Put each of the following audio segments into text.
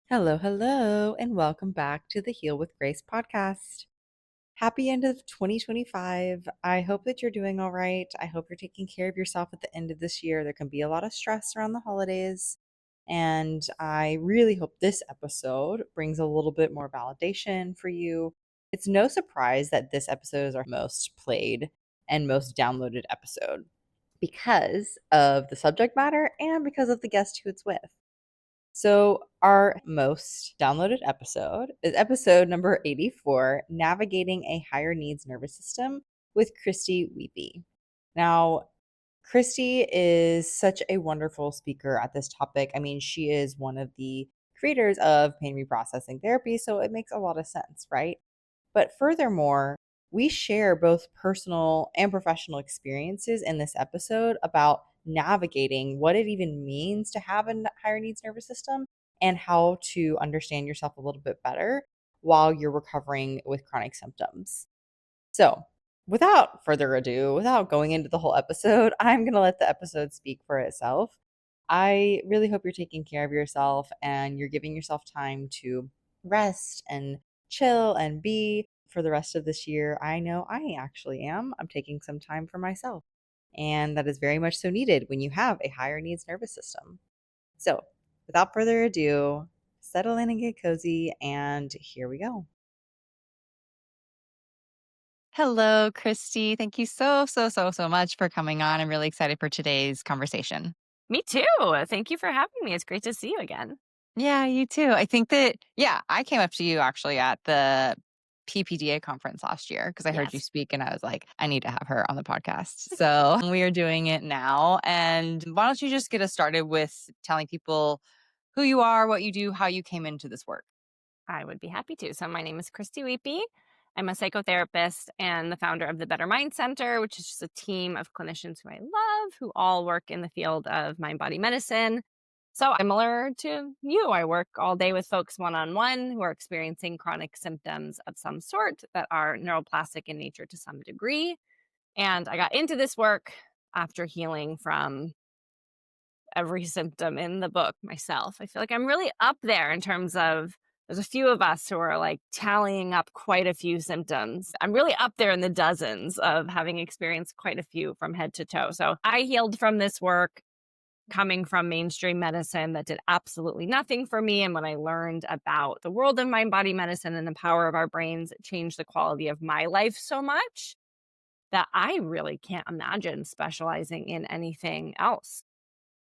Hello, hello, and welcome back to the Heal with Grace podcast. Happy end of 2025. I hope that you're doing all right. I hope you're taking care of yourself at the end of this year. There can be a lot of stress around the holidays. And I really hope this episode brings a little bit more validation for you. It's no surprise that this episode is our most played and most downloaded episode because of the subject matter and because of the guest who it's with. So, our most downloaded episode is episode number 84, Navigating a Higher Needs Nervous System with Christie Uipi. Now, Christy is such a wonderful speaker at this topic. I mean, she is one of the creators of pain reprocessing therapy, so it makes a lot of sense, right? But furthermore, we share both personal and professional experiences in this episode about navigating what it even means to have a higher needs nervous system and how to understand yourself a little bit better while you're recovering with chronic symptoms. So, without further ado, without going into the whole episode, I'm going to let the episode speak for itself. I really hope you're taking care of yourself and you're giving yourself time to rest and chill and be for the rest of this year. I know I actually am. I'm taking some time for myself. And that is very much so needed when you have a higher needs nervous system. So, without further ado, settle in and get cozy. And here we go. Hello, Christy. Thank you so much for coming on. I'm really excited for today's conversation. Me too. Thank you for having me. It's great to see you again. Yeah, you too. I think that, yeah, I came up to you actually at the PPDA conference last year because I heard you Yes. speak and I was like, I need to have her on the podcast. So we are doing it now. And why don't you just get us started with telling people who you are, what you do, how you came into this work? I would be happy to. So, my name is Christie Uipi. I'm a psychotherapist and the founder of the Better Mind Center, which is just a team of clinicians who I love, who all work in the field of mind body medicine. So, similar to you, I work all day with folks one on one who are experiencing chronic symptoms of some sort that are neuroplastic in nature to some degree. And I got into this work after healing from every symptom in the book myself. I feel like I'm really up there in terms of there's a few of us who are like tallying up quite a few symptoms. I'm really up there in the dozens of having experienced quite a few from head to toe. So I healed from this work coming from mainstream medicine that did absolutely nothing for me. And when I learned about the world of mind body medicine and the power of our brains, it changed the quality of my life so much that I really can't imagine specializing in anything else.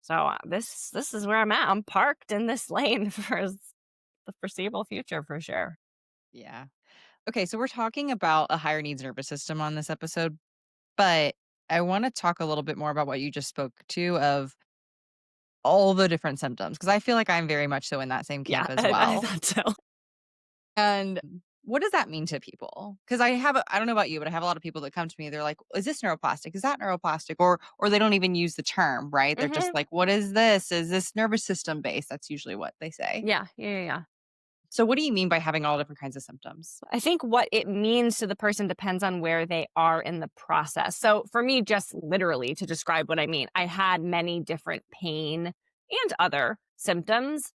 So, this is where I'm at. I'm parked in this lane for the foreseeable future for sure. Yeah. Okay. So we're talking about a higher needs nervous system on this episode, but I want to talk a little bit more about what you just spoke to of all the different symptoms, because I feel like I'm very much so in that same Yeah, camp as I well. thought so. And what does that mean to people? Because I don't know about you, but I have a lot of people that come to me, they're like, "Is this neuroplastic? Is that neuroplastic?" Or they don't even use the term, right? They're just Mhm. like, "What is this? Is this nervous system based?" That's usually what they say. Yeah. So what do you mean by having all different kinds of symptoms? I think what it means to the person depends on where they are in the process. So, for me, just literally to describe what I mean, I had many different pain and other symptoms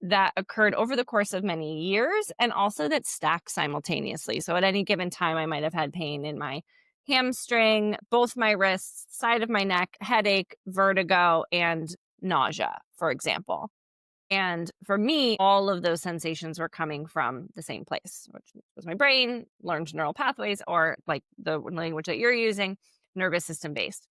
that occurred over the course of many years and also that stack simultaneously. So at any given time, I might have had pain in my hamstring, both my wrists, side of my neck, headache, vertigo, and nausea, for example. And for me, all of those sensations were coming from the same place, which was my brain, learned neural pathways, or like the language that you're using, nervous system based.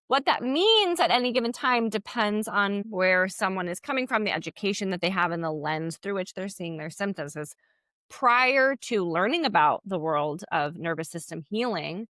What that means at any given time depends on where someone is coming from, the education that they have, and the lens through which they're seeing their symptoms. Is prior to learning about the world of nervous system healing,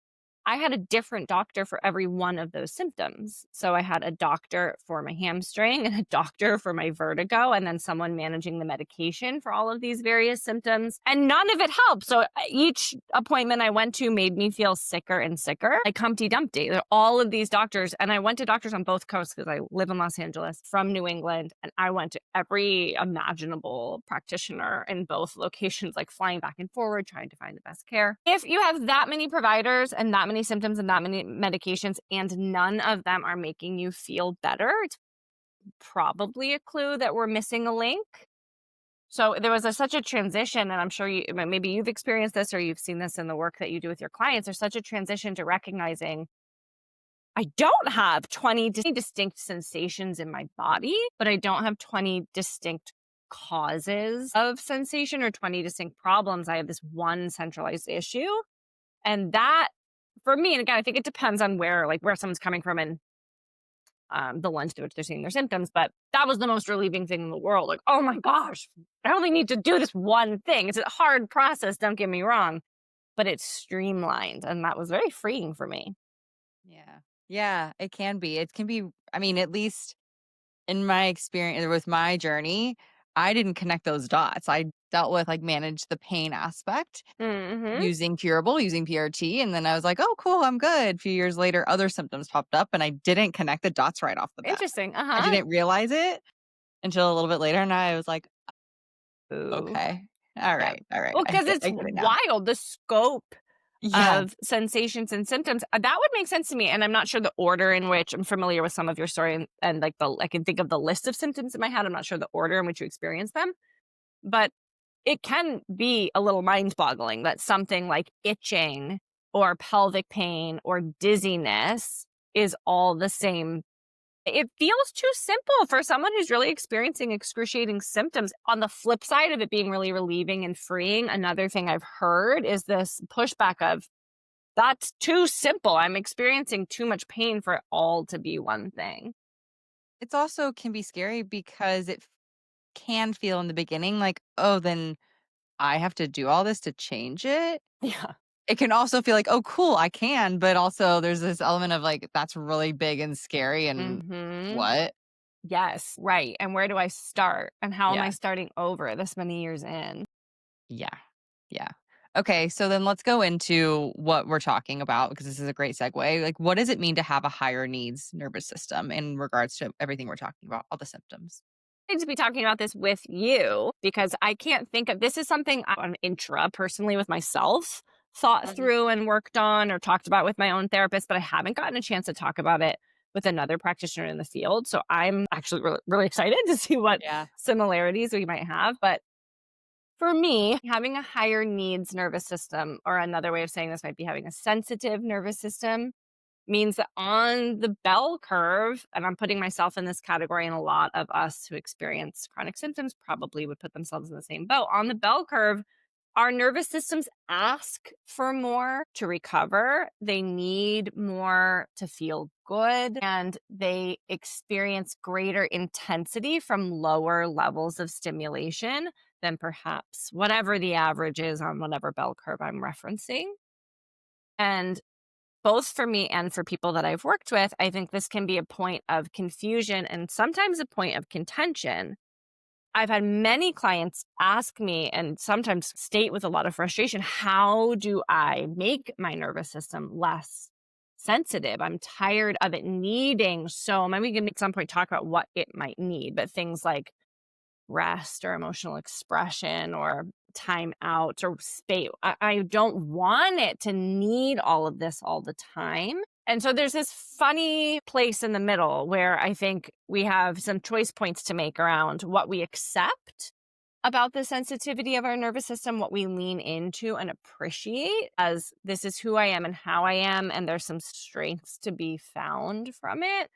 I had a different doctor for every one of those symptoms. So I had a doctor for my hamstring and a doctor for my vertigo, and then someone managing the medication for all of these various symptoms. And none of it helped. So each appointment I went to made me feel sicker and sicker, like Humpty Dumpty. There are all of these doctors. And I went to doctors on both coasts because I live in Los Angeles from New England. And I went to every imaginable practitioner in both locations, like flying back and forward, trying to find the best care. If you have that many providers and that many symptoms and that many medications, and none of them are making you feel better, it's probably a clue that we're missing a link. So there was such a transition, and I'm sure maybe you've experienced this or you've seen this in the work that you do with your clients. There's such a transition to recognizing I don't have 20 distinct sensations in my body, but I don't have 20 distinct causes of sensation or 20 distinct problems. I have this one centralized issue. And that for me, and again, I think it depends on where someone's coming from and the lens to which they're seeing their symptoms. But that was the most relieving thing in the world. Like, oh my gosh, I only need to do this one thing. It's a hard process, don't get me wrong, but it's streamlined. And that was very freeing for me. Yeah. Yeah, it can be. It can be, I mean, at least in my experience with my journey, I didn't connect those dots. I dealt with like manage the pain aspect Hmm. using curable, using PRT, and then I was like, "Oh, cool, I'm good." A few years later, other symptoms popped up, and I didn't connect the dots right off the bat. Interesting. Uh I huh. didn't realize it until a little bit later, and I was like, Ooh. "Okay, Yeah. all right, Well, because it's I get it now." wild, the scope Yeah, of sensations and symptoms. That would make sense to me, and I'm not sure the order in which I'm familiar with some of your story and like I can think of the list of symptoms in my head. I'm not sure the order in which you experience them, but it can be a little mind-boggling that something like itching or pelvic pain or dizziness is all the same. It feels too simple for someone who's really experiencing excruciating symptoms. On the flip side of it being really relieving and freeing, another thing I've heard is this pushback of, "That's too simple. I'm experiencing too much pain for it all to be one thing." it's also can be scary because can feel in the beginning like, "Oh, then I have to do all this to change it?" Yeah. It can also feel like, "Oh, cool, I can," but also there's this element of like, "That's really big and scary and Mhm. what?" Yes, right, and where do I start, and how am I Yeah. starting over this many years in? Yeah. Yeah. Okay, so then let's go into what we're talking about because this is a great segue. Like, what does it mean to have a higher needs nervous system in regards to everything we're talking about, all the symptoms? Need to be talking about this with you because I can't think of this is something on intra personally with myself thought Mhm. through and worked on or talked about with my own therapist, but I haven't gotten a chance to talk about it with another practitioner in the field. So I'm actually really excited to see what Yeah. similarities we might have. But for me, having a higher needs nervous system, or another way of saying this might be having a sensitive nervous system, means that on the bell curve, and I'm putting myself in this category, and a lot of us who experience chronic symptoms probably would put themselves in the same boat. On the bell curve, our nervous systems ask for more to recover. They need more to feel good, and they experience greater intensity from lower levels of stimulation than perhaps whatever the average is on whatever bell curve I'm referencing. And both for me and for people that I've worked with, I think this can be a point of confusion and sometimes a point of contention. I've had many clients ask me and sometimes state with a lot of frustration, how do I make my nervous system less sensitive? I'm tired of it needing so maybe we can at some point talk about what it might need, but things like rest or emotional expression or time out or space. I don't want it to need all of this all the time. And so there's this funny place in the middle where I think we have some choice points to make around what we accept about the sensitivity of our nervous system, what we lean into and appreciate as this is who I am and how I am. And there's some strengths to be found from it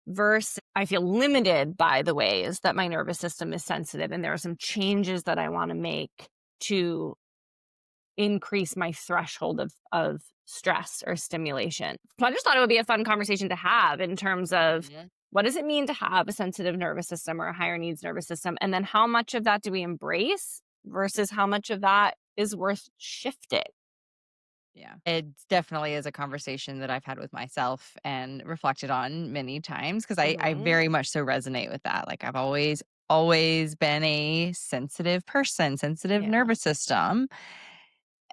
versus I feel limited by the ways that my nervous system is sensitive. And there are some changes that I want to make to increase my threshold of stress or stimulation. So I just thought it would be a fun conversation to have in terms of Mhm. what does it mean to have a sensitive nervous system or a higher needs nervous system? And then how much of that do we embrace versus how much of that is worth shifting? Yeah. It definitely is a conversation that I've had with myself and reflected on many times because I Hmm. very much so resonate with that. Like I've always been a sensitive person, sensitive Yeah. nervous system.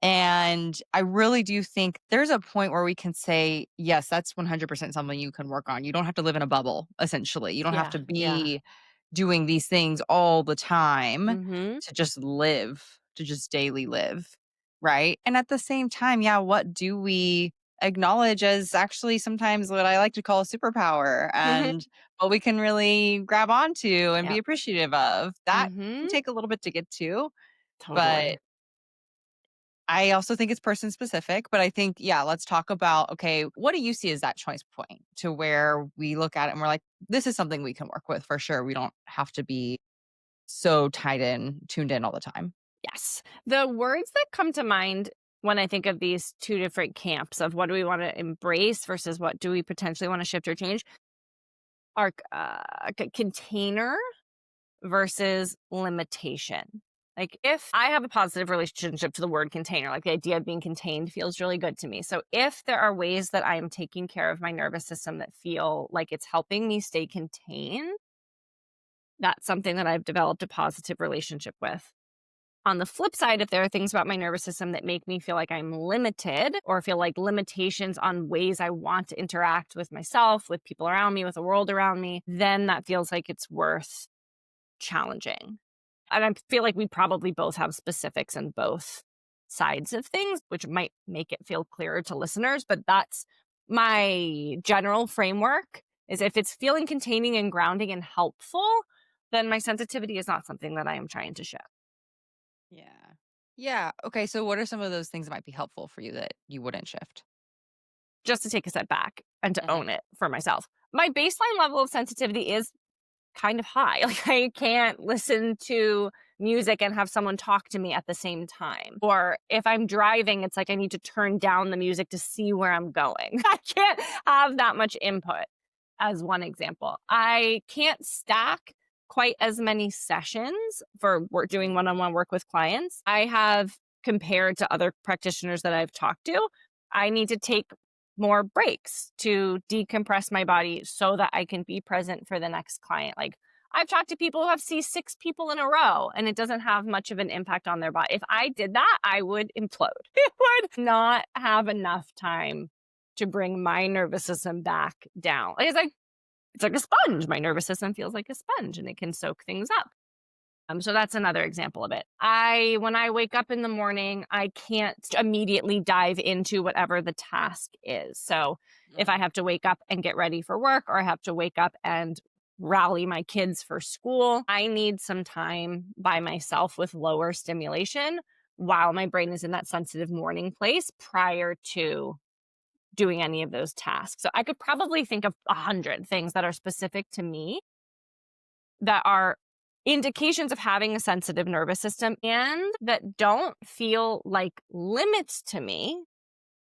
And I really do think there's a point where we can say, yes, that's 100% something you can work on. You don't have to live in a bubble, essentially. You don't have Yeah. to Yeah. be doing these things all the time Hmm. to just live, to just daily live. Right. And at the same time, yeah, what do we acknowledge as actually sometimes what I like to call a superpower and what we can really grab onto and be Yep. appreciative of. That can Mhm. take a little bit to get to, but Totally. I also think it's person specific. But I think, yeah, let's talk about, okay, what do you see as that choice point to where we look at it and we're like, this is something we can work with for sure. We don't have to be so tuned in all the time. Yes. The words that come to mind when I think of these two different camps of what do we want to embrace versus what do we potentially want to shift or change are container versus limitation. Like, if I have a positive relationship to the word container, like the idea of being contained feels really good to me. So, if there are ways that I am taking care of my nervous system that feel like it's helping me stay contained, that's something that I've developed a positive relationship with. On the flip side, if there are things about my nervous system that make me feel like I'm limited or feel like limitations on ways I want to interact with myself, with people around me, with the world around me, then that feels like it's worth challenging. And I feel like we probably both have specifics in both sides of things, which might make it feel clearer to listeners. But that's my general framework is if it's feeling containing and grounding and helpful, then my sensitivity is not something that I am trying to shift. Yeah. Yeah. Okay. So, what are some of those things that might be helpful for you that you wouldn't shift? Just to take a step back and to Mhm. own it for myself. My baseline level of sensitivity is kind of high. Like, I can't listen to music and have someone talk to me at the same time. Or if I'm driving, it's like I need to turn down the music to see where I'm going. I can't have that much input, as one example. I can't stack quite as many sessions for work, doing one on one work with clients. I have, compared to other practitioners that I've talked to, I need to take more breaks to decompress my body so that I can be present for the next client. Like, I've talked to people who have see 6 people in a row and it doesn't have much of an impact on their body. If I did that, I would implode. It would not have enough time to bring my nervous system back down. Like, it's like a sponge. My nervous system feels like a sponge and it can soak things up. So that's another example of it. When I wake up in the morning, I can't immediately dive into whatever the task is. So if I Mhm. have to wake up and get ready for work, or I have to wake up and rally my kids for school, I need some time by myself with lower stimulation while my brain is in that sensitive morning place prior to doing any of those tasks. So I could probably think of 100 things that are specific to me that are indications of having a sensitive nervous system and that don't feel like limits to me.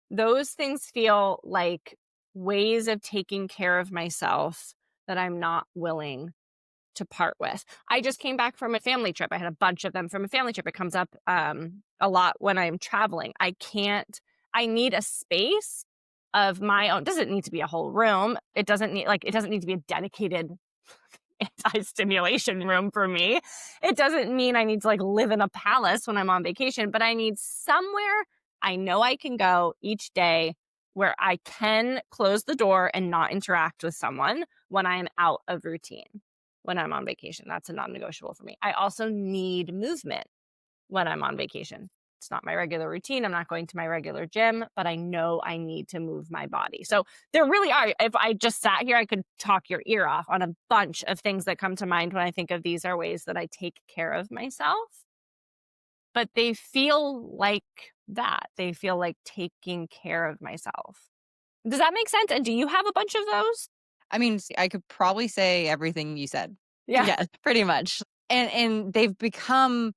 Those things feel like ways of taking care of myself that I'm not willing to part with. I just came back from a family trip. I had a bunch of them from a family trip. It comes up a lot when I'm traveling. I need a space of my own. Doesn't need to be a whole room. It doesn't need to be a dedicated anti-stimulation room for me. It doesn't mean I need to like live in a palace when I'm on vacation, but I need somewhere I know I can go each day where I can close the door and not interact with someone when I am out of routine. When I'm on vacation, that's a non-negotiable for me. I also need movement when I'm on vacation. It's not my regular routine. I'm not going to my regular gym, but I know I need to move my body. So there really are, if I just sat here, I could talk your ear off on a bunch of things that come to mind when I think of these are ways that I take care of myself. But they feel like that. They feel like taking care of myself. Does that make sense? And do you have a bunch of those? I mean, I could probably say everything you said. Yeah. Yes, pretty much. And they've become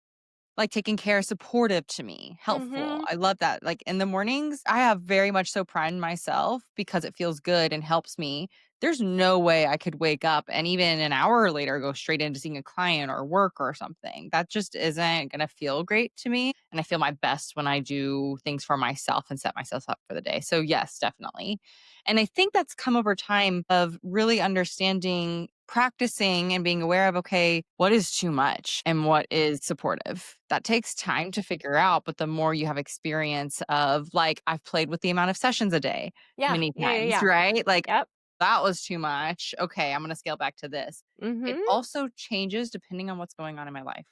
like taking care, supportive to me, helpful. Hmm. I love that. Like in the mornings, I have very much so pride in myself because it feels good and helps me. There's no way I could wake up and even an hour later go straight into seeing a client or work or something. That just isn't going to feel great to me. And I feel my best when I do things for myself and set myself up for the day. So, yes, definitely. And I think that's come over time of really understanding, practicing and being aware of, okay, what is too much and what is supportive. That takes time to figure out. But the more you have experience of, like, I've played with the amount of sessions a day Yeah. many Yeah. Yeah. times, Yeah. right? Like, Yep. that was too much. Okay, I'm going to scale back to this. It Hmm. also changes depending on what's going on in my life.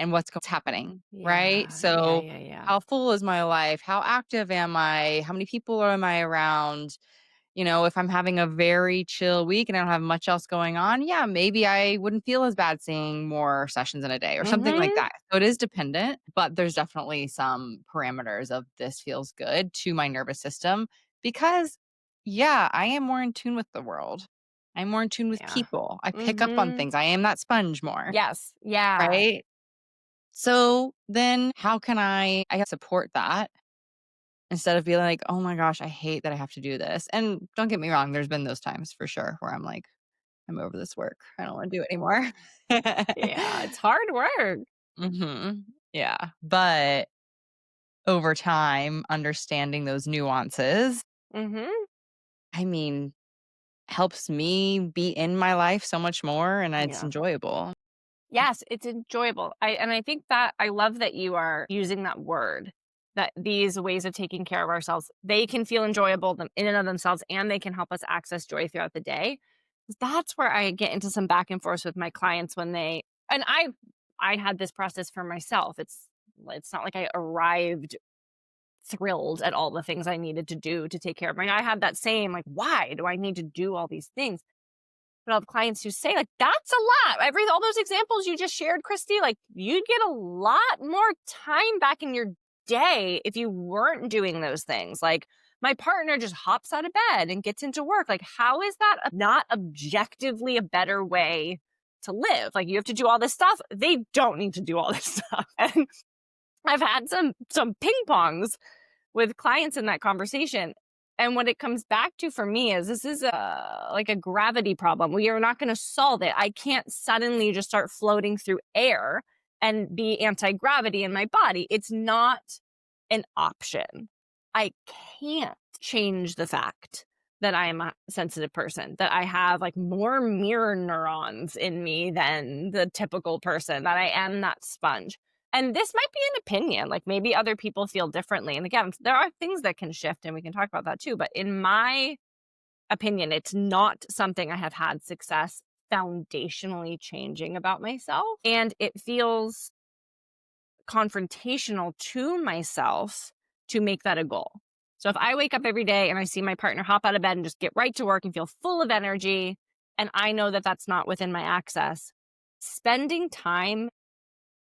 and what's happening, right? Yeah. Yeah. So Yeah. Yeah. how full is my life? How active am I? How many people am I around? If I'm having a very chill week and I don't have much else going on, yeah, maybe I wouldn't feel as bad seeing more sessions in a day or something like Mhm. that. So it is dependent, but there's definitely some parameters of this feels good to my nervous system because, yeah, I am more in tune with the world. I'm more in tune with Yeah. people. I pick up on Mhm. things. I am that sponge more, Yes. Yeah. right? So then how can I support that instead of feeling like, "Oh my gosh, I hate that I have to do this." And don't get me wrong, there's been those times for sure where I'm like, "I'm over this work. I don't wanna do it anymore." Yeah. It's hard work. Mhm. Yeah. But over time, understanding those nuances, Mhm. I mean, helps me be in my life so much more, and it's Yeah. enjoyable. Yes, it's enjoyable. I think that I love that you are using that word, that these ways of taking care of ourselves, they can feel enjoyable in and of themselves, and they can help us access joy throughout the day. 'Cause that's where I get into some back and forth with my clients when they and I had this process for myself. It's not like I arrived thrilled at all the things I needed to do to take care of me. I had that same like, why do I need to do all these things? But I'll have clients who say, like, "That's a lot." All those examples you just shared, Christy, like, you'd get a lot more time back in your day if you weren't doing those things. Like, my partner just hops out of bed and gets into work. Like, how is that not objectively a better way to live? Like, you have to do all this stuff. They don't need to do all this stuff. And I've had some ping pongs with clients in that conversation. And what it comes back to for me is this is like a gravity problem. We are not going to solve it. I can't suddenly just start floating through air and be anti-gravity in my body. It's not an option. I can't change the fact that I am a sensitive person, that I have like more mirror neurons in me than the typical person, that I am that sponge. And this might be an opinion, like, maybe other people feel differently, and again, there are things that can shift, and we can talk about that too, but in my opinion, it's not something I have had success foundationally changing about myself, and it feels confrontational to myself to make that a goal. So if I wake up every day and I see my partner hop out of bed and just get right to work and feel full of energy, and I know that that's not within my access, spending time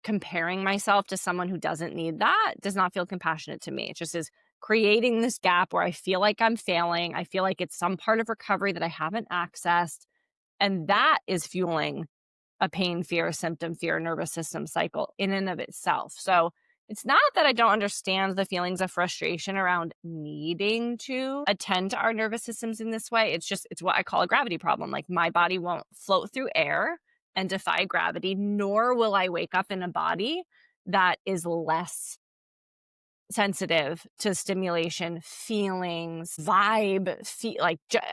comparing myself to someone who doesn't need that does not feel compassionate to me. It just is creating this gap where I feel like I'm failing. I feel like it's some part of recovery that I haven't accessed. And that is fueling a pain, fear, symptom, fear, nervous system cycle in and of itself. So it's not that I don't understand the feelings of frustration around needing to attend to our nervous systems in this way. It's what I call a gravity problem. Like, my body won't float through air and defy gravity, nor will I wake up in a body that is less sensitive to stimulation, feelings, vibe,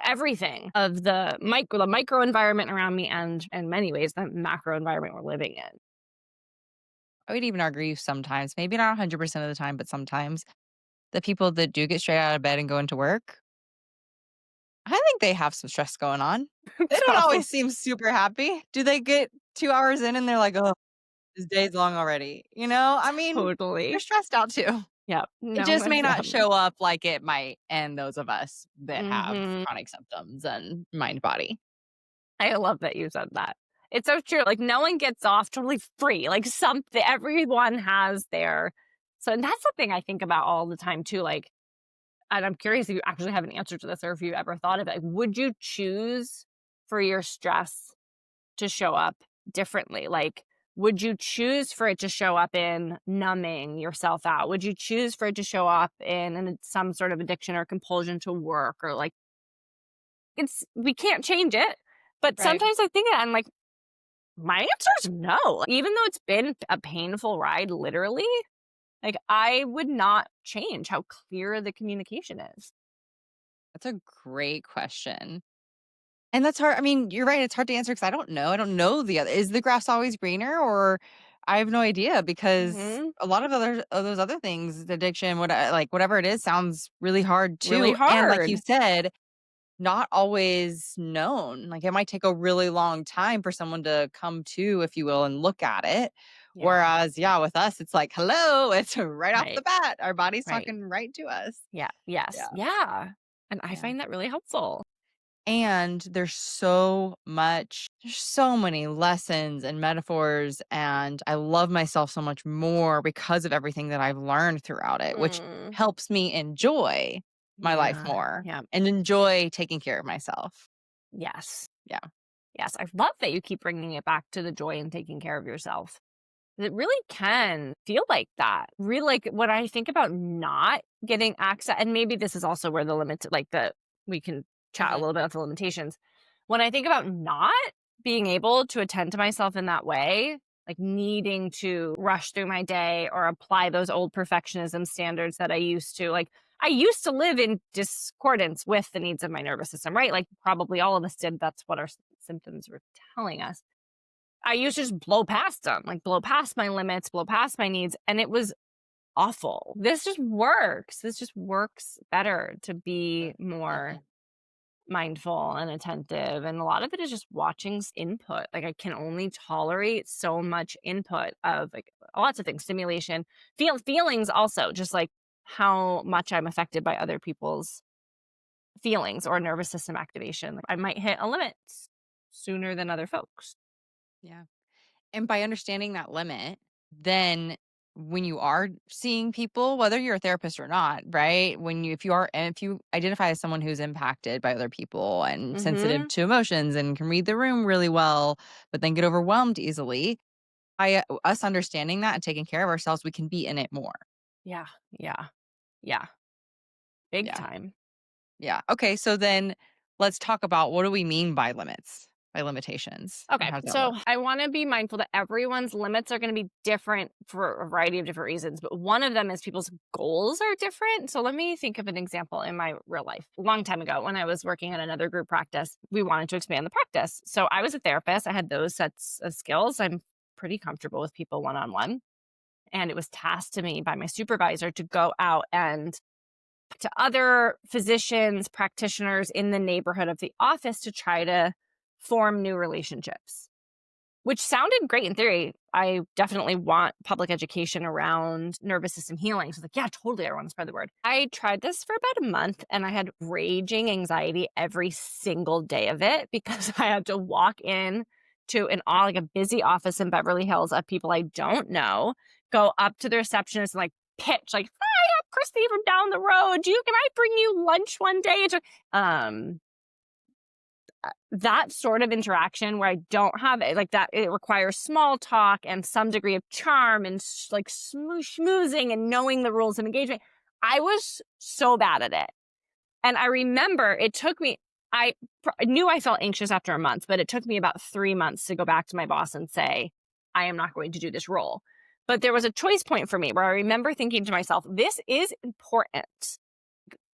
everything of the micro environment around me, and in many ways the macro environment we're living in. I would even argue sometimes, maybe not 100% of the time, but sometimes the people that do get straight out of bed and go into work, I think they have some stress going on. They don't Probably. always seem super happy. Do they get 2 hours in and they're like, "Oh, this day's long already." I mean, they're Totally. stressed out too. Yeah, It no just may one's not show up like it might in those of us that have Mhm. chronic symptoms and mind body. I love that you said that. It's so true. Like, no one gets off totally free. Like, something everyone has their and that's the thing I think about all the time too. Like, and I'm curious if you actually have an answer to this or if you ever thought of it. Like, would you choose for your stress to show up differently? Like, would you choose for it to show up in numbing yourself out? Would you choose for it to show up in some sort of addiction or compulsion to work, or like, we can't change it. But Right. sometimes I think that I'm like, my answer is no. Even though it's been a painful ride, literally, like, I would not change how clear the communication is. That's a great question. And that's hard. I mean, you're right. It's hard to answer because I don't know. I don't know the other. Is the grass always greener, or I have no idea because Mhm. a lot of those other things, addiction, like whatever it is, sounds really hard Really too. And like you hard. said, not always known. Like it might take a really long time for someone to come to, if you will, and look at it. Yeah. Whereas, yeah, with us, it's like, hello, it's right off the Right. bat. Our body's Right. talking right to us. Yeah. Yes. Yeah. Yeah. And I Yeah. find that really helpful. And there's so many lessons and metaphors. And I love myself so much more because of everything that I've learned throughout it, which Mm. helps me enjoy my life Yeah. more Yeah. and enjoy taking care of myself. Yes. Yeah. Yes. I love that you keep bringing it back to the joy in taking care of yourself. It really can feel like that. Really, like when I think about not getting access, and maybe this is also where the limits, like we can chat a Hmm. little bit about the limitations. When I think about not being able to attend to myself in that way, like needing to rush through my day or apply those old perfectionism standards that I used to, like, I used to live in discordance with the needs of my nervous system, right? Like, probably all of us did. That's what our symptoms were telling us. I used to just blow past them, like blow past my limits, blow past my needs, and it was awful. This just works. This just works better to be more Hmm. mindful and attentive. And a lot of it is just watching input. Like I can only tolerate so much input of like lots of things, stimulation, feelings also, just like how much I'm affected by other people's feelings or nervous system activation. Like I might hit a limit sooner than other folks. Yeah. And by understanding that limit, then when you are seeing people, whether you're a therapist or not, right? If you identify as someone who's impacted by other people and sensitive Mhm. to emotions and can read the room really well, but then get overwhelmed easily, us understanding that and taking care of ourselves, we can be in it more. Yeah. Yeah. Yeah. Big Yeah. time. Yeah. Okay. So then let's talk about, what do we mean by limits, by limitations, and Okay. how does that So look? I want to be mindful that everyone's limits are going to be different for a variety of different reasons. But one of them is people's goals are different. So let me think of an example in my real life. A long time ago, when I was working at another group practice, we wanted to expand the practice. So I was a therapist. I had those sets of skills. I'm pretty comfortable with people one on one. And it was tasked to me by my supervisor to go out and to other physicians, practitioners in the neighborhood of the office to try to form new relationships, which sounded great in theory. I definitely want public education around nervous system healing. So I was like, yeah, totally. I want to spread the word. I tried this for about a month and I had raging anxiety every single day of it because I had to walk in to like a busy office in Beverly Hills of people I don't know, go up to the receptionist and like pitch like, hi, I'm Christy from down the road. Can I bring you lunch one day? Um, that sort of interaction where I don't have it like that, it requires small talk and some degree of charm and like schmoozing and knowing the rules of engagement. I was so bad at it. And I remember it took me, I knew I felt anxious after a month, but it took me about 3 months to go back to my boss and say, I am not going to do this role. But there was a choice point for me where I remember thinking to myself, this is important.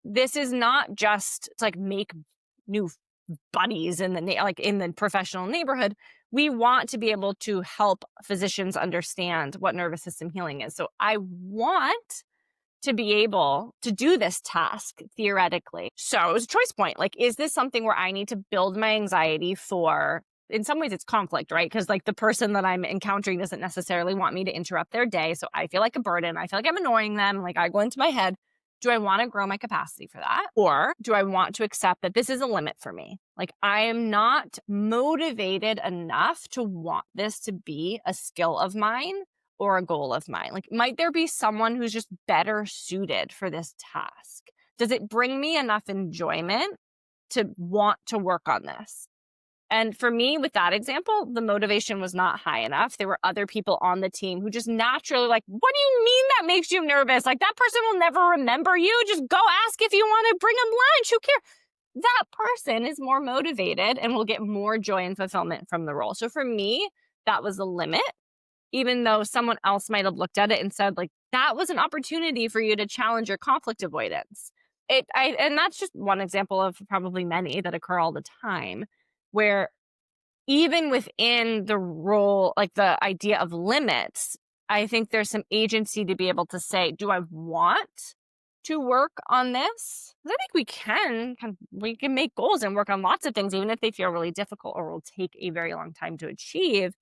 This is not just to like make new buddies in the like in the professional neighborhood. We want to be able to help physicians understand what nervous system healing is. So I want to be able to do this task theoretically. So it was a choice point. Like, is this something where I need to build my anxiety for? In some ways, it's conflict, right? Because like the person that I'm encountering doesn't necessarily want me to interrupt their day. So I feel like a burden. I feel like I'm annoying them. Like I go into my head. Do I want to grow my capacity for that? Or do I want to accept that this is a limit for me? Like I am not motivated enough to want this to be a skill of mine or a goal of mine. Like, might there be someone who's just better suited for this task? Does it bring me enough enjoyment to want to work on this? And for me, with that example, the motivation was not high enough. There were other people on the team who just naturally, like, what do you mean that makes you nervous? Like, that person will never remember you. Just go ask if you want to bring them lunch. Who cares? That person is more motivated and will get more joy and fulfillment from the role. So for me, that was the limit, even though someone else might have looked at it and said, like, that was an opportunity for you to challenge your conflict avoidance. And that's just one example of probably many that occur all the time, where even within the role, like the idea of limits, I think there's some agency to be able to say, do I want to work on this? I think we can make goals and work on lots of things, even if they feel really difficult or will take a very long time to achieve.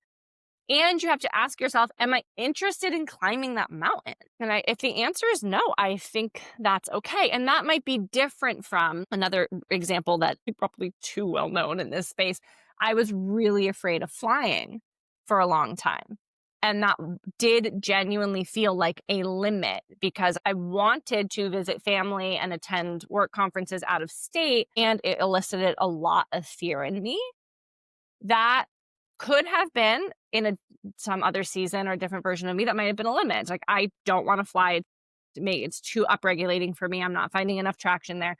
And you have to ask yourself, am I interested in climbing that mountain? And if the answer is no, I think that's okay. And that might be different from another example that is probably too well known in this space. I was really afraid of flying for a long time. And that did genuinely feel like a limit because I wanted to visit family and attend work conferences out of state. And it elicited a lot of fear in me that could have been in some other season or different version of me that might have been a limit. Like, I don't want to fly. It's too upregulating for me. I'm not finding enough traction there.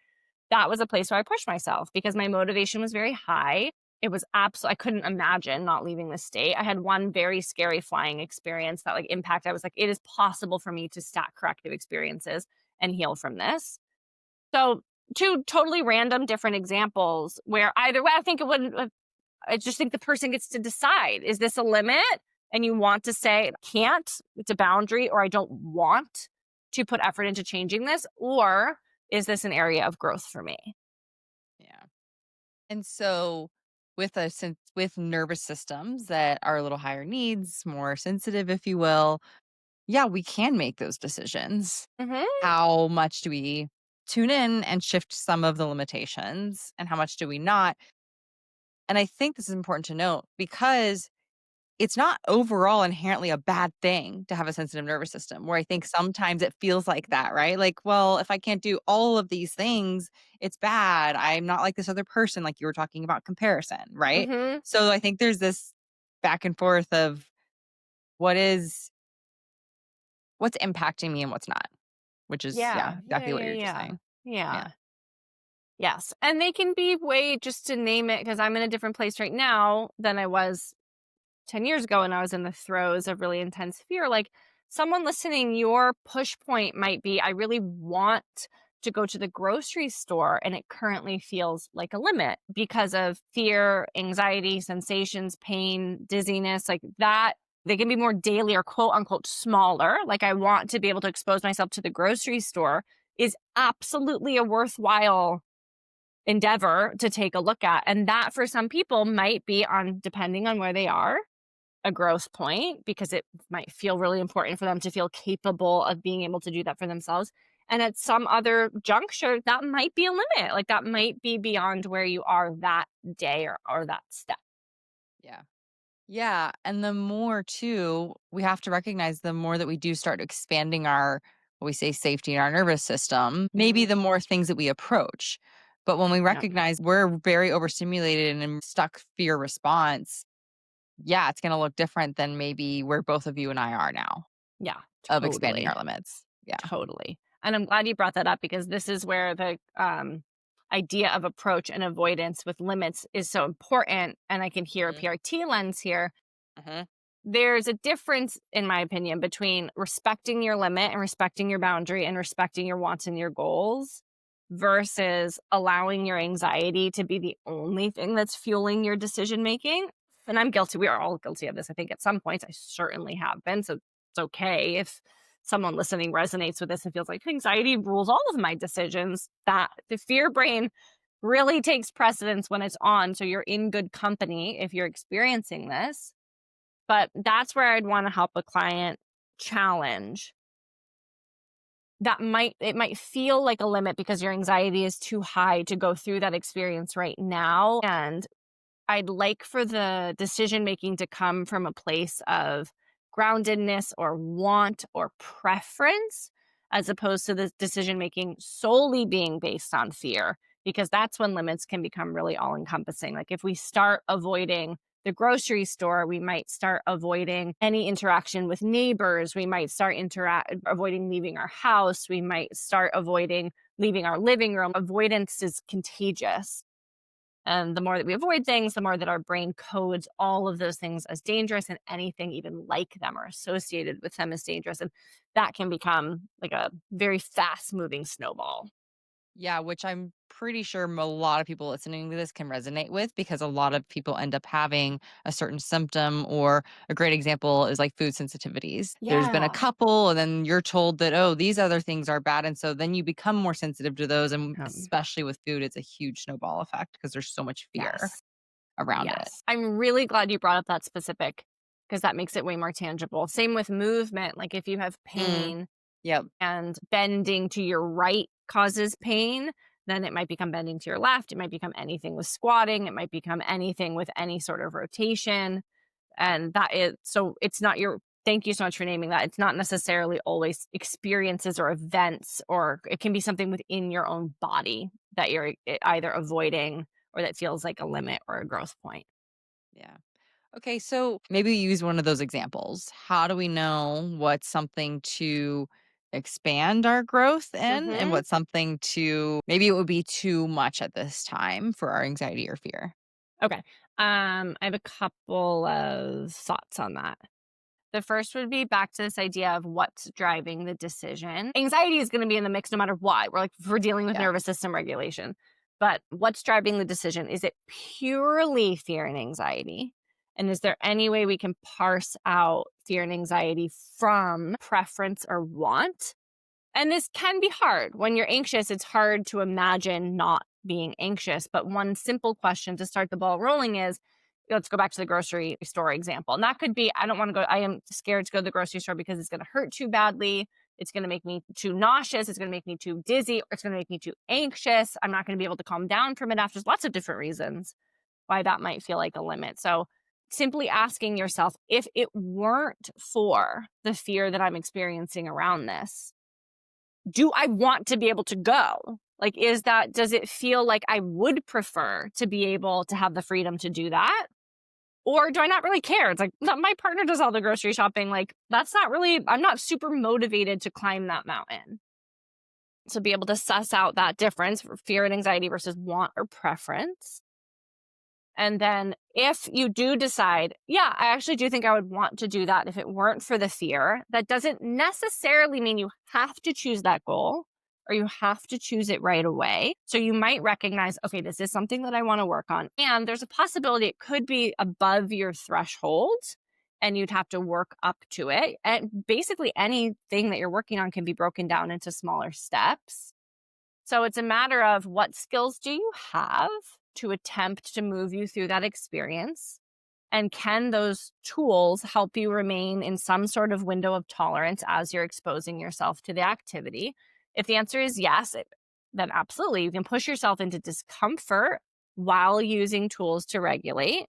That was a place where I pushed myself because my motivation was very high. It was absolutely, I couldn't imagine not leaving the state. I had one very scary flying experience that like impact. I was like, it is possible for me to stack corrective experiences and heal from this. So, two totally random different examples where either way, I think it wouldn't have. I just think the person gets to decide, is this a limit? And you want to say, can't, it's a boundary, or I don't want to put effort into changing this, or is this an area of growth for me? Yeah. And so with nervous systems that are a little higher needs, more sensitive, if you will, yeah, we can make those decisions. Hmm. How much do we tune in and shift some of the limitations, and how much do we not? And I think this is important to note because it's not overall inherently a bad thing to have a sensitive nervous system, where I think sometimes it feels like that, right? Like, well, if I can't do all of these things, it's bad. I'm not like this other person, like you were talking about comparison, right? Hmm. So I think there's this back and forth of what is what's impacting me and what's not, which is, Yeah. yeah, Yeah. exactly what Yeah. you're just Yeah. saying. Yeah. Yeah. Yes. And they can be way, just to name it, because I'm in a different place right now than I was 10 years ago when I was in the throes of really intense fear. Like, someone listening, your push point might be, I really want to go to the grocery store and it currently feels like a limit because of fear, anxiety, sensations, pain, dizziness, like that. They can be more daily or quote unquote smaller. Like, I want to be able to expose myself to the grocery store is absolutely a worthwhile endeavor to take a look at. And that for some people might be, on depending on where they are, a growth point because it might feel really important for them to feel capable of being able to do that for themselves. And at some other juncture, that might be a limit. Like, that might be beyond where you are that day or that step. Yeah. Yeah, and the more too, we have to recognize the more that we do start expanding our what we say safety in our nervous system, maybe Mhm. the more things that we approach. But when we Yeah. recognize we're very overstimulated and in stuck fear response, yeah, it's going to look different than maybe where both of you and I are now Yeah. of expanding our Totally. limits. Yeah. Totally. And I'm glad you brought that up because this is where the idea of approach and avoidance with limits is so important. And I can hear a Hmm. PRT lens here. Hmm. There's a difference, in my opinion, between respecting your limit and respecting your boundary and respecting your wants and your goals versus allowing your anxiety to be the only thing that's fueling your decision making. And I'm guilty. We are all guilty of this. I think at some points I certainly have been. So it's okay if someone listening resonates with this and feels like anxiety rules all of my decisions. That the fear brain really takes precedence when it's on. So you're in good company if you're experiencing this, but that's where I'd want to help a client challenge. It might feel like a limit because your anxiety is too high to go through that experience right now. And I'd like for the decision making to come from a place of groundedness or want or preference, as opposed to the decision making solely being based on fear, because that's when limits can become really all encompassing. Like, if we start avoiding the grocery store, we might start avoiding any interaction with neighbors. We might start avoiding leaving our house. We might start avoiding leaving our living room. Avoidance is contagious. And the more that we avoid things, the more that our brain codes all of those things as dangerous, and anything even like them or associated with them as dangerous. And that can become like a very fast moving snowball. Yeah, which I'm pretty sure a lot of people listening to this can resonate with because a lot of people end up having a certain symptom, or a great example is like food sensitivities. There's been a Yeah. couple, and then you're told that, oh, these other things are bad. And so then you become more sensitive to those. And especially with food, it's a huge snowball effect because there's so much fear Yes. around it. Yes. I'm really glad you brought up that specific because that makes it way more tangible. Same with movement. Like if you have Mm. pain Yep. and bending to your right causes pain, then it might become bending to your left. It might become anything with squatting. It might become anything with any sort of rotation. And that is, so it's not your, thank you so much for naming that. It's not necessarily always experiences or events, or it can be something within your own body that you're either avoiding or that feels like a limit or a growth point. Yeah. Okay, so maybe use one of those examples. How do we know what's something to expand our growth in and Hmm. what's something to maybe it would be too much at this time for our anxiety or fear? Okay. I have a couple of thoughts on that. The first would be back to this idea of what's driving the decision. Anxiety is going to be in the mix no matter what. We're dealing with Yeah. nervous system regulation. But what's driving the decision? Is it purely fear and anxiety? And is there any way we can parse out fear and anxiety from preference or want? And this can be hard. When you're anxious, it's hard to imagine not being anxious. But one simple question to start the ball rolling is, let's go back to the grocery store example. And that could be, I don't want to go, I am scared to go to the grocery store because it's going to hurt too badly. It's going to make me too nauseous. It's going to make me too dizzy. Or it's going to make me too anxious. I'm not going to be able to calm down from it after. There's lots of different reasons why that might feel like a limit. So simply asking yourself, if it weren't for the fear that I'm experiencing around this, do I want to be able to go? Like, does it feel like I would prefer to be able to have the freedom to do that? Or do I not really care? It's like, "No, my partner does all the grocery shopping. Like, that's not really, I'm not super motivated to climb that mountain." So be able to suss out that difference for fear and anxiety versus want or preference. And then if you do decide, yeah, I actually do think I would want to do that if it weren't for the fear, that doesn't necessarily mean you have to choose that goal or you have to choose it right away. So you might recognize, okay, this is something that I want to work on. And there's a possibility it could be above your threshold and you'd have to work up to it. And basically anything that you're working on can be broken down into smaller steps. So it's a matter of what skills do you have to attempt to move you through that experience? And can those tools help you remain in some sort of window of tolerance as you're exposing yourself to the activity? If the answer is yes, then absolutely you can push yourself into discomfort while using tools to regulate,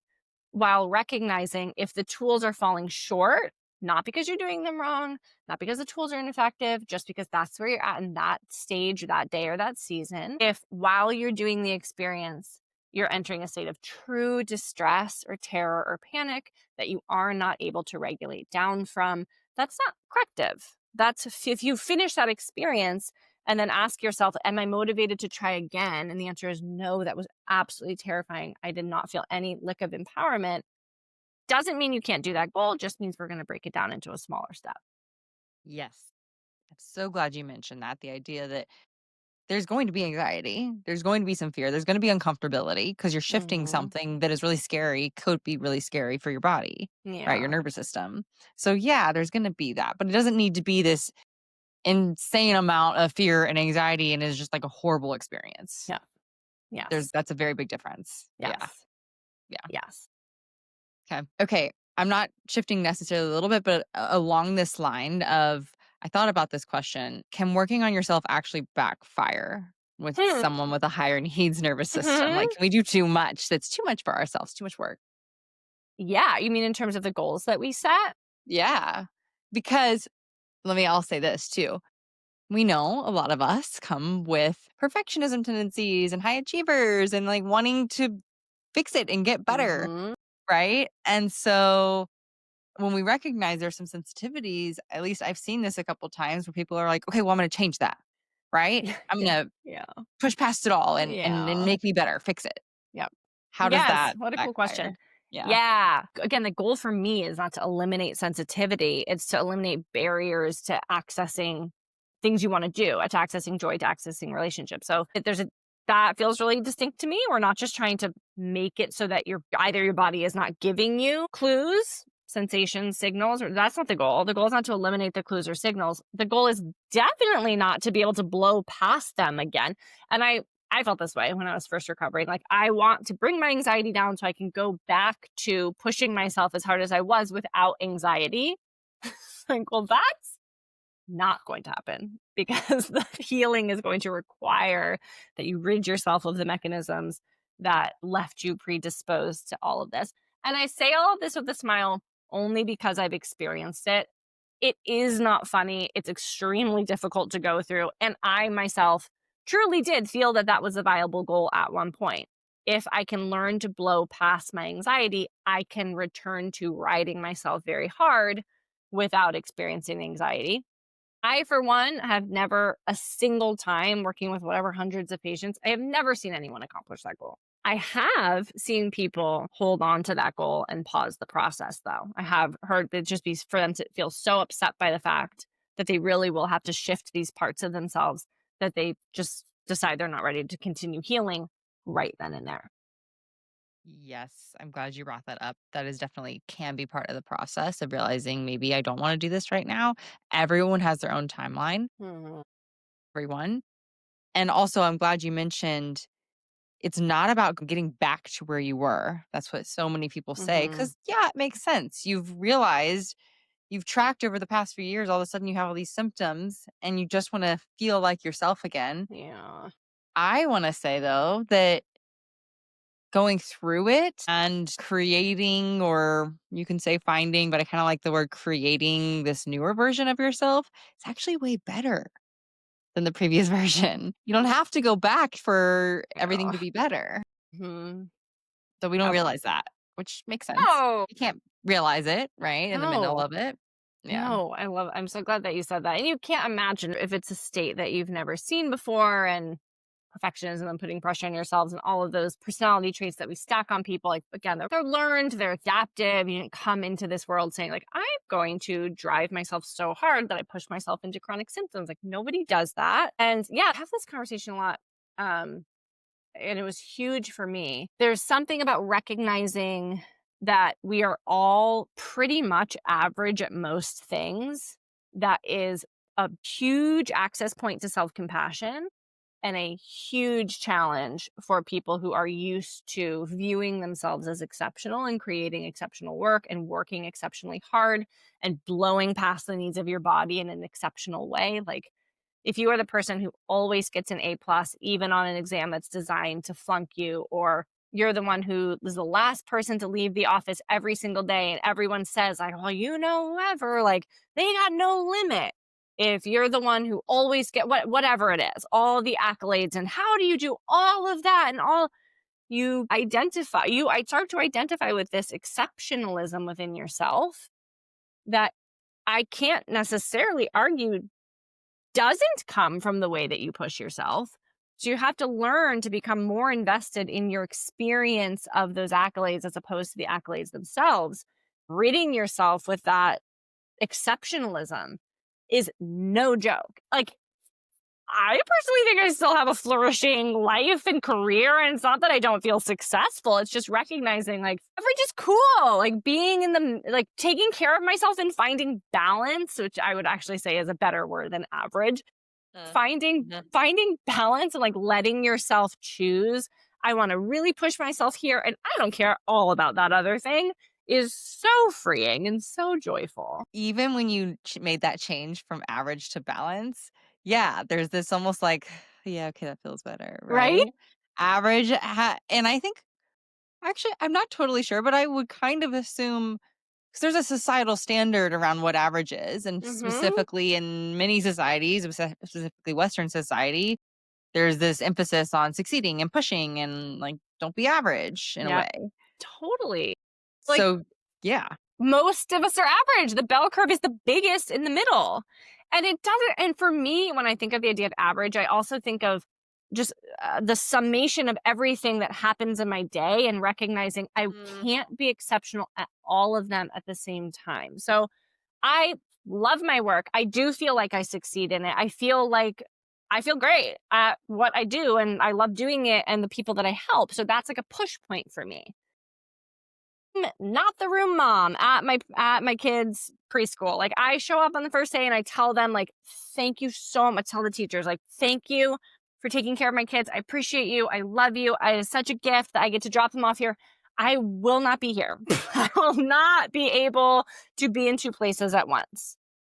while recognizing if the tools are falling short, not because you're doing them wrong, not because the tools are ineffective, just because that's where you're at in that stage, that day, or that season. If while you're doing the experience, you're entering a state of true distress or terror or panic that you are not able to regulate down from, that's not corrective. That's if you finish that experience and then ask yourself, am I motivated to try again? And the answer is no, that was absolutely terrifying. I did not feel any lick of empowerment. Doesn't mean you can't do that goal, just means we're going to break it down into a smaller step. Yes. I'm so glad you mentioned that. The idea that there's going to be anxiety, there's going to be some fear, there's going to be uncomfortability because you're shifting Hmm. something that is really scary, could be really scary for your body, right? Your Yeah. nervous system. So, yeah, there's going to be that, but it doesn't need to be this insane amount of fear and anxiety and is just like a horrible experience. Yeah. Yes. That's a very big difference. Yeah. Yes. Yeah. Yes. Okay. Okay. I'm not shifting necessarily a little bit, but along this line of, I thought about this question. Can working on yourself actually backfire with Hmm. someone with a higher needs nervous system? Like, Mhm. can we do too much? That's too much for ourselves, too much work. Yeah. You mean in terms of the goals that we set? Yeah. Because I'll say this too. We know a lot of us come with perfectionism tendencies and high achievers and like wanting to fix it and get better. Hmm. Right. And so when we recognize there's some sensitivities, at least I've seen this a couple times where people are like, okay, well, I'm going to change that. Right. Yeah. I'm Yeah. going to Yeah. push past it all and Yeah. make me better, fix it. Yep. How does Yes. that What a cool question. backfire? Yeah. Yeah. Again, the goal for me is not to eliminate sensitivity, it's to eliminate barriers to accessing things you want to do, to accessing joy, to accessing relationships. So if that feels really distinct to me. We're not just trying to make it so that either your body is not giving you clues, sensations, signals, or that's not the goal. The goal is not to eliminate the clues or signals. The goal is definitely not to be able to blow past them again. And I felt this way when I was first recovering. Like, I want to bring my anxiety down so I can go back to pushing myself as hard as I was without anxiety. Like, well, that's not going to happen because the healing is going to require that you rid yourself of the mechanisms that left you predisposed to all of this. And I say all of this with a smile only because I've experienced it. It is not funny. It's extremely difficult to go through. And I myself truly did feel that that was a viable goal at one point. If I can learn to blow past my anxiety, I can return to riding myself very hard without experiencing anxiety. I, for one, have never a single time working with whatever hundreds of patients, I have never seen anyone accomplish that goal. I have seen people hold on to that goal and pause the process, though. I have heard that just be for them to feel so upset by the fact that they really will have to shift these parts of themselves that they just decide they're not ready to continue healing right then and there. Yes, I'm glad you brought that up. That is definitely can be part of the process of realizing maybe I don't want to do this right now. Everyone has their own timeline, Mhm. everyone. And also, I'm glad you mentioned it's not about getting back to where you were. That's what so many people say. Mhm. Cause yeah, it makes sense. You've realized you've tracked over the past few years, all of a sudden you have all these symptoms and you just want to feel like yourself again. Yeah. I want to say though that going through it and creating, or you can say finding, but I kind of like the word creating this newer version of yourself, it's actually way better than the previous version. You don't have to go back for everything to Yeah. be better. Mhm. So we don't Yep. realize that, which makes sense. No. You can't realize it, right? In the middle No. of it. Yeah. No, I'm so glad that you said that. And you can't imagine if it's a state that you've never seen before and perfectionism and putting pressure on yourselves and all of those personality traits that we stack on people. Like, again, they're learned, they're adaptive. You didn't come into this world saying, like, I'm going to drive myself so hard that I push myself into chronic symptoms. Like, nobody does that. And yeah, I have this conversation a lot. And it was huge for me. There's something about recognizing that we are all pretty much average at most things that is a huge access point to self compassion and a huge challenge for people who are used to viewing themselves as exceptional and creating exceptional work and working exceptionally hard and blowing past the needs of your body in an exceptional way. Like, if you are the person who always gets an A plus, even on an exam that's designed to flunk you, or you're the one who is the last person to leave the office every single day, and everyone says, like, well, whoever, like, they got no limit. If you're the one who always get whatever it is, all the accolades, and how do you do all of that? And all I start to identify with this exceptionalism within yourself that I can't necessarily argue doesn't come from the way that you push yourself. So you have to learn to become more invested in your experience of those accolades as opposed to the accolades themselves. Ridding yourself with that exceptionalism is no joke. Like, I personally think I still have a flourishing life and career. And it's not that I don't feel successful. It's just recognizing, like, average is cool. Like, being in the, like, taking care of myself and finding balance, which I would actually say is a better word than average. Uh, Finding uh, finding balance and, like, letting yourself choose, I wanna really push myself here, and I don't care all about that other thing, is so freeing and so joyful, Even when you made that change from average to balance, yeah, there's this almost like, yeah, okay, that feels better, right? right? Average, and I think actually, I'm not totally sure, but I would kind of assume because there's a societal standard around what average is, and Mhm. specifically in many societies, specifically Western society, there's this emphasis on succeeding and pushing and like don't be average in a Yep. way. Totally. Like, So yeah. most of us are average. The bell curve is the biggest in the middle. And it doesn't, and for me, when I think of the idea of average, I also think of just the summation of everything that happens in my day and recognizing I Mm. can't be exceptional at all of them at the same time. So I love my work. I do feel like I succeed in it. I feel great at what I do and I love doing it and the people that I help. So that's like a push point for me. Not the room mom at my kids preschool. Like, I show up on the first day and I tell them, like, thank you so much. Tell the teachers, like, thank you for taking care of my kids. I appreciate you. I love you. It is such a gift that I get to drop them off here. I will not be here. I will not be able to be in two places at once,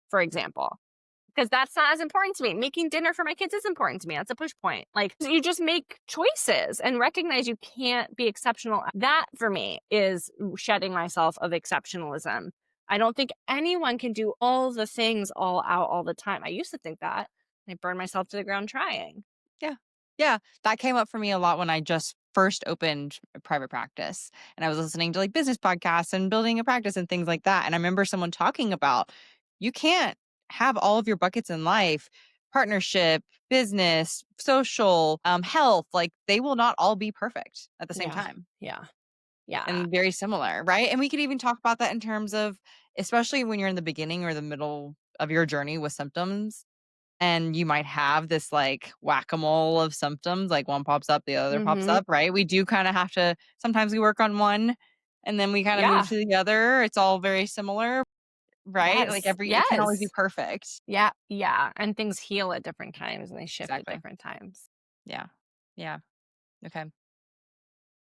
for example, because that's not as important to me. Making dinner for my kids is important to me. That's a push point. Like, you just make choices and recognize you can't be exceptional. That for me is shedding myself of exceptionalism. I don't think anyone can do all the things all out all the time. I used to think that. I burned myself to the ground trying. Yeah. Yeah. That came up for me a lot when I just first opened a private practice and I was listening to like business podcasts and building a practice and things like that. And I remember someone talking about you can't have all of your buckets in life, partnership, business, social, health, like they will not all be perfect at the same Yeah. time Yeah. Yeah. and very similar. Right. And we could even talk about that in terms of, especially when you're in the beginning or the middle of your journey with symptoms and you might have this like whack-a-mole of symptoms, like one pops up, the other pops Mhm. up, right? We do kind of have to sometimes we work on one and then we kind of move Yeah. to the other. It's all very similar, right? Like Yes. it can't always be Yes. perfect. Yeah. Yeah. And things heal at different times and they shift at Exactly. different times. Yeah. Yeah. Okay.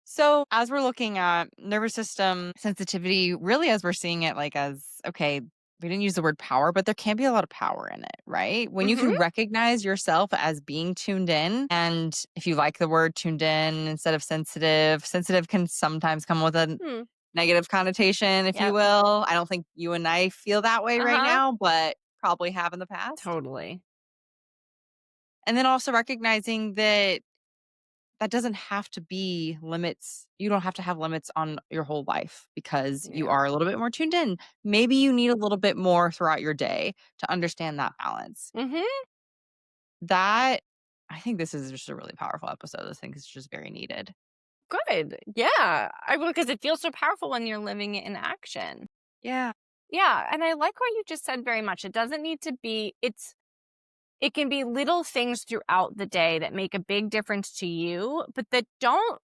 So, as we're looking at nervous system sensitivity, really as we're seeing it like as okay, we didn't use the word power, but there can be a lot of power in it, right? When you Mhm. can recognize yourself as being tuned in, and if you like the word tuned in instead of sensitive, sensitive can sometimes come with a Hmm. negative connotation, if you Yep. will. I don't think you and I feel that way right Uh-huh. now, but probably have in the past. Totally. And then also recognizing that that doesn't have to be limits. You don't have to have limits on your whole life because you Yeah. are a little bit more tuned in. Maybe you need a little bit more throughout your day to understand that balance. Mhm. That I think this is just a really powerful episode. I think it's just very needed. Good. Yeah. I will, because it feels so powerful when you're living it in action. Yeah. Yeah, and I like what you just said very much. It doesn't need to be it can be little things throughout the day that make a big difference to you, but that don't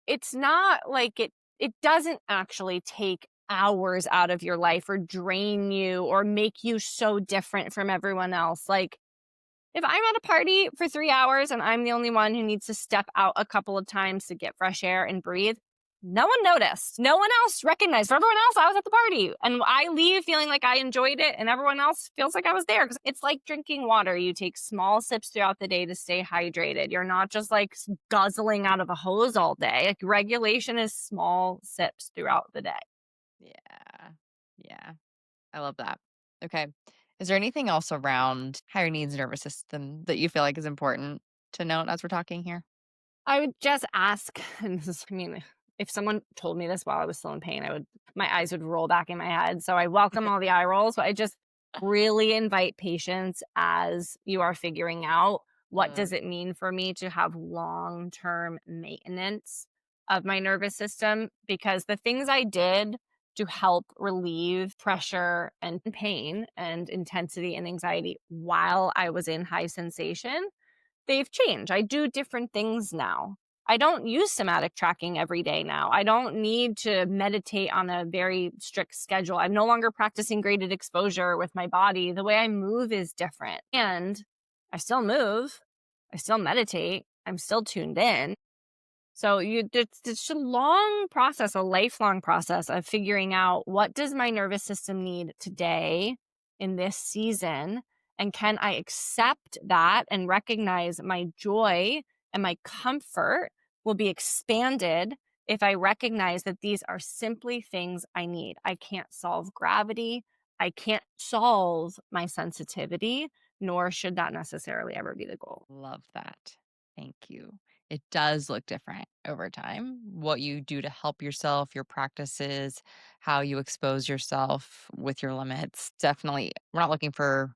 it's not like it doesn't actually take hours out of your life or drain you or make you so different from everyone else. Like, if I'm at a party for 3 hours and I'm the only one who needs to step out a couple of times to get fresh air and breathe, no one noticed. No one else recognized. For everyone else, I was at the party. And I leave feeling like I enjoyed it and everyone else feels like I was there. Because it's like drinking water. You take small sips throughout the day to stay hydrated. You're not just like guzzling out of a hose all day. Like, regulation is small sips throughout the day. Yeah. Yeah. I love that. Okay. Is there anything else around higher needs nervous system that you feel like is important to note as we're talking here? I would just ask, and this is, I mean, if someone told me this while I was still in pain, my eyes would roll back in my head. So I welcome all the eye rolls, but I just really invite patience as you are figuring out, what Uh, does it mean for me to have long-term maintenance of my nervous system? Because the things I did to help relieve pressure and pain and intensity and anxiety while I was in high sensation, they've changed. I do different things now. I don't use somatic tracking every day now. I don't need to meditate on a very strict schedule. I'm no longer practicing graded exposure with my body. The way I move is different. And I still move, I still meditate, I'm still tuned in. So it's a long process, a lifelong process of figuring out, what does my nervous system need today in this season, and can I accept that and recognize my joy and my comfort will be expanded if I recognize that these are simply things I need. I can't solve gravity. I can't solve my sensitivity, nor should that necessarily ever be the goal. Love that. Thank you. It does look different over time. What you do to help yourself, your practices, how you expose yourself with your limits. Definitely, we're not looking for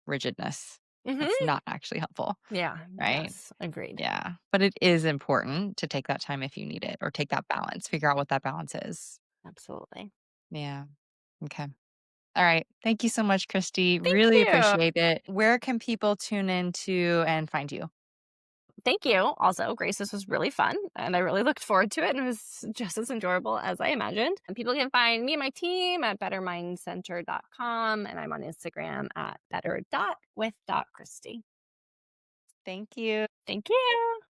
rigidness. That's Hmm. not actually helpful, Yeah. right? Yes. Agreed. Yeah. But it is important to take that time if you need it or take that balance, figure out what that balance is. Absolutely. Yeah. Okay. All right. Thank you so much, Christy. Thank Really you. appreciate it. Where can people tune into and find you? Thank you. Also, Grace, this was really fun and I really looked forward to it, and it was just as enjoyable as I imagined. And people can find me and my team at bettermindcenter.com, and I'm on Instagram at better.with.christy. Thank you. Thank you.